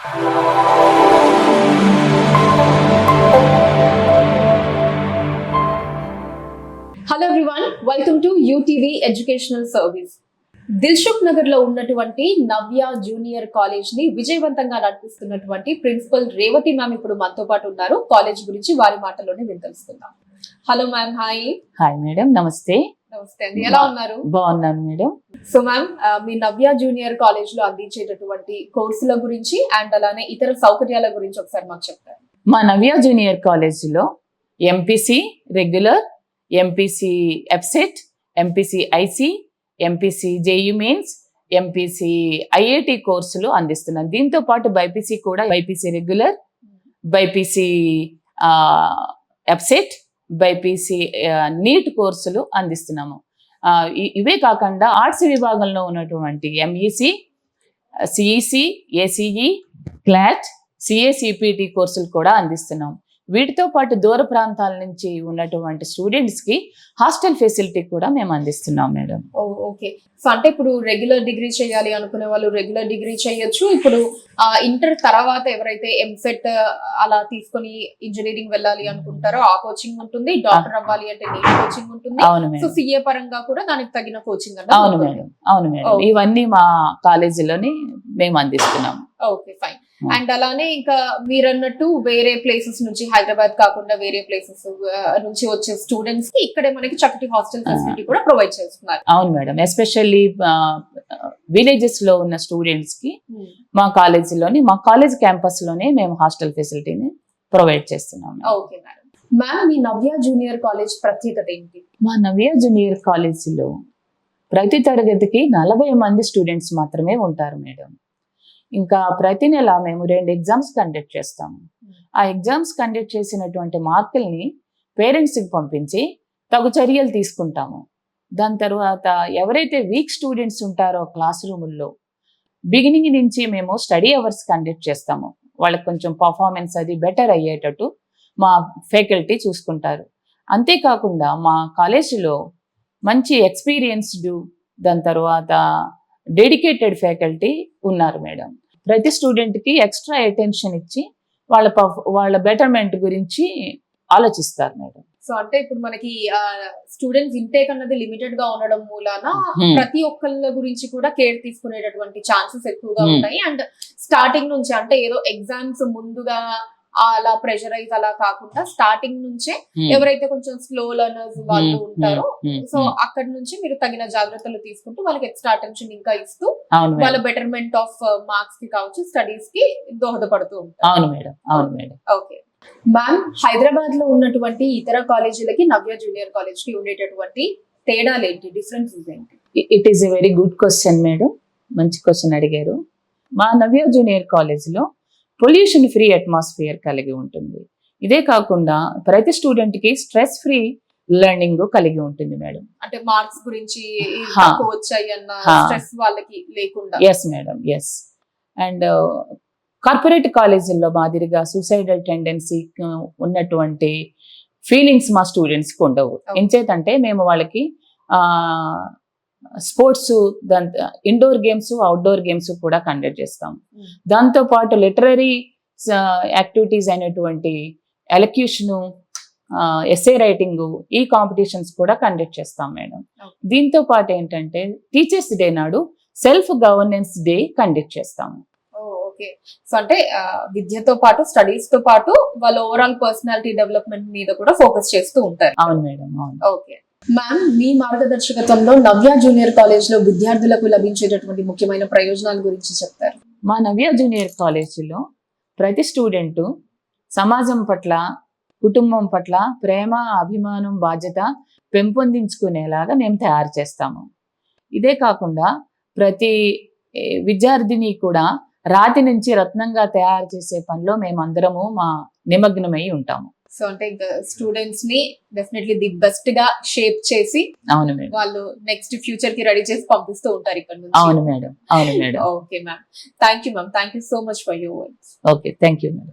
Hello everyone, welcome to UTV educational service. Dilsukh Nagar లో ఉన్నటువంటి నవ్య junior college ని విజయవంతంగా నడిపిస్తున్నటువంటి ప్రిన్సిపల్ రేవతి మ్యామ్ ఇప్పుడు మనతో పాటు ఉన్నారు. కాలేజ్ గురించి వారి మాటల్లోనే విని తెలుసుకుందాం. Hello ma'am. Hi. Hi madam. నమస్తే. నమస్తే అండి, ఎలా ఉన్నారు? బాగున్నాను మేడం. సో మ్యామ్, మీ నవ్య జూనియర్ కాలేజ్ లో అందించేటటువంటి కోర్సుల గురించి అండ్ అలానే ఇతర సౌకర్యాల గురించి ఒకసారి మాకు చెప్తారు. మా నవ్య జూనియర్ కాలేజీలో ఎంపీసీ రెగ్యులర్, ఎంపీసీ ఎఫ్సెట్, MPC IC, MPC JEE mains, MPC IIT కోర్సులు అందిస్తున్నాం. దీంతో పాటు బైపీసీ కూడా, బైపీసీ రెగ్యులర్, బైపీసీ ఎఫ్సెట్, బైపీసీ నీట్ కోర్సులు అందిస్తున్నాము. ఇవే కాకుండా ఆర్ట్స్ విభాగంలో ఉన్నటువంటి MEC, CEC, ACE, CLAT, CA CPT కోర్సులు కూడా అందిస్తున్నాం. వీటితో పాటు దూర ప్రాంతాల నుంచి ఉన్నటువంటి స్టూడెంట్స్ కి హాస్టల్ ఫెసిలిటీ కూడా మేము అందిస్తున్నాం మేడం. ఓకే. సో అంటే ఇప్పుడు రెగ్యులర్ డిగ్రీ చేయాలి అనుకునే వాళ్ళు రెగ్యులర్ డిగ్రీ చేయొచ్చు. ఇప్పుడు ఇంటర్ తర్వాత ఎవరైతే ఎంసెట్ అలా తీసుకొని ఇంజనీరింగ్ వెళ్ళాలి అనుకుంటారో ఆ కోచింగ్ ఉంటుంది. డాక్టర్ అవ్వాలి అంటే నీట్ కోచింగ్ ఉంటుంది. సో సిఏ పరంగా కూడా దానికి తగిన కోచింగ్. అవును మేడం. అవును మేడం. ఇవన్నీ మా కాలేజీలోని మేము అందిస్తున్నాం. Okay, fine. అండ్ అలానే ఇంకా మీరు అన్నట్టు వేరే ప్లేసెస్ నుంచి, హైదరాబాద్ కాకుండా వేరే ప్లేసెస్ నుంచి వచ్చే స్టూడెంట్స్ కి ఇక్కడే మనకి చక్కటి హాస్టల్ ఫెసిలిటీ కూడా ప్రొవైడ్ చేస్తున్నారు. అవును మేడం. ఎస్పెషల్లీ విలేజెస్ లో ఉన్న స్టూడెంట్స్ కి మా కాలేజీలోని, మా కాలేజ్ క్యాంపస్ లోనే మేము హాస్టల్ ఫెసిలిటీని ప్రొవైడ్ చేస్తున్నాం. Okay madam. మ్యామ్, మీ నవ్య జూనియర్ కాలేజ్ ప్రత్యేకత ఏంటి? మా నవ్య జూనియర్ కాలేజీలో ప్రతి తరగతికి 40 మంది స్టూడెంట్స్ మాత్రమే ఉంటారు మేడం. ఇంకా ప్రతి నెల మేము 2 ఎగ్జామ్స్ కండక్ట్ చేస్తాము. ఆ ఎగ్జామ్స్ కండక్ట్ చేసినటువంటి మార్కుల్ని పేరెంట్స్కి పంపించి తగు చర్యలు తీసుకుంటాము. దాని తర్వాత ఎవరైతే వీక్ స్టూడెంట్స్ ఉంటారో క్లాస్ రూముల్లో బిగినింగ్ నుంచి మేము స్టడీ అవర్స్ కండక్ట్ చేస్తాము. వాళ్ళకి కొంచెం పర్ఫార్మెన్స్ అది బెటర్ అయ్యేటట్టు మా ఫ్యాకల్టీ చూసుకుంటారు. అంతేకాకుండా మా కాలేజీలో మంచి ఎక్స్పీరియన్స్డ్, దాని తర్వాత డెడికేటెడ్ ఫ్యాకల్టీ ఉన్నారు మేడం. ప్రతి స్టూడెంట్కి ఎక్స్ట్రా అటెన్షన్ ఇచ్చి వాళ్ళ బెటర్మెంట్ గురించి ఆలోచిస్తారు మేడం. సో అంటే ఇప్పుడు మనకి స్టూడెంట్స్ ఇంటేక్ అన్నది లిమిటెడ్ గా ఉండడం మూలాన ప్రతి ఒక్కళ్ళ గురించి కూడా కేర్ తీసుకునేటటువంటి ఛాన్సెస్ ఎక్కువగా ఉంటాయి. అండ్ స్టార్టింగ్ నుంచి అంటే ఏదో ఎగ్జామ్స్ ముందుగా అలా ప్రెషరైజ్ అలా కాకుండా స్టార్టింగ్ నుంచే ఎవరైతే కొంచెం స్లో లర్నర్స్ వాళ్ళు ఉంటారో, సో అక్కడ నుంచి మీరు తగిన జాగ్రత్తలు తీసుకుంటూ వాళ్ళకి ఎక్స్ట్రా అటెన్షన్ ఇంకా ఇస్తూ వాళ్ళ బెటర్మెంట్ ఆఫ్ మార్క్స్ కి కావచ్చు, స్టడీస్ కి దోహదపడుతూ ఉంటారు. ఓకే మ్యామ్, హైదరాబాద్ లో ఉన్నటువంటి ఇతర కాలేజీలకి నవ్య జూనియర్ కాలేజ్ కి ఉండేటటువంటి తేడాలు ఏంటి, డిఫరెన్సెస్ ఏంటి? It is a very good question madam. మంచి క్వశ్చన్ అడిగారు. మా నవ్య జూనియర్ కాలేజీలో పొల్యూషన్ ఫ్రీ అట్మాస్ఫియర్ కలిగి ఉంటుంది. ఇదే కాకుండా ప్రతి స్టూడెంట్ కి స్ట్రెస్ ఫ్రీ లెర్నింగ్ కలిగి ఉంటుంది మేడం. అంటే మార్క్స్ గురించి వచ్చాయి అన్న స్ట్రెస్ వాళ్ళకి లేకుండా. Yes madam, yes. And corporate కాలేజీల్లో మాదిరిగా సూసైడల్ టెండెన్సీ ఉన్నటువంటి ఫీలింగ్స్ మా స్టూడెంట్స్కి ఉండవు. ఎంచేతంటే మేము వాళ్ళకి sports, indoor games, outdoor games కూడా కండక్ట్ చేస్తాం. దాంతోపాటు లిటరరీ యాక్టివిటీస్ అయినటువంటి ఎలక్యూషను, ఎస్ఏ రైటింగ్, ఈ కాంపిటీషన్స్ కూడా కండక్ట్ చేస్తాం మేడం. దీంతో పాటు ఏంటంటే టీచర్స్ డే నాడు సెల్ఫ్ గవర్నెన్స్ డే కండక్ట్ చేస్తాము. ఓకే. సో అంటే విద్యతో పాటు స్టడీస్ తో పాటు వాళ్ళ ఓవరాల్ పర్సనాలిటీ డెవలప్మెంట్ మీద కూడా ఫోకస్ చేస్తూ ఉంటారు. అవును మేడం, అవును. ఓకే మ్యామ్, మీ మార్గదర్శకత్వంలో నవ్య జూనియర్ కాలేజ్ లో విద్యార్థులకు లభించేటటువంటి ముఖ్యమైన ప్రయోజనాల గురించి చెప్తారు. మా నవ్య జూనియర్ కాలేజీలో ప్రతి స్టూడెంట్ సమాజం పట్ల, కుటుంబం పట్ల ప్రేమ, అభిమానం, బాధ్యత పెంపొందించుకునేలాగా మేము తయారు చేస్తాము. ఇదే కాకుండా ప్రతి విద్యార్థిని కూడా రాతి నుంచి రత్నంగా తయారు చేసే పనిలో మేమందరము నిమగ్నమై ఉంటాము. సో అంటే ఇంకా స్టూడెంట్స్ ని డెఫినెట్లీ ది బెస్ట్ గా షేప్ చేసి, అవును మేడం, వాళ్ళు నెక్స్ట్ ఫ్యూచర్ కి రెడీ చేసి పంపిస్తూ ఉంటారు ఇక్కడ నుంచి. అవును మేడం, అవును madam. Okay ma'am, thank you ma'am, thank you so much for your words. Okay, thank you madam.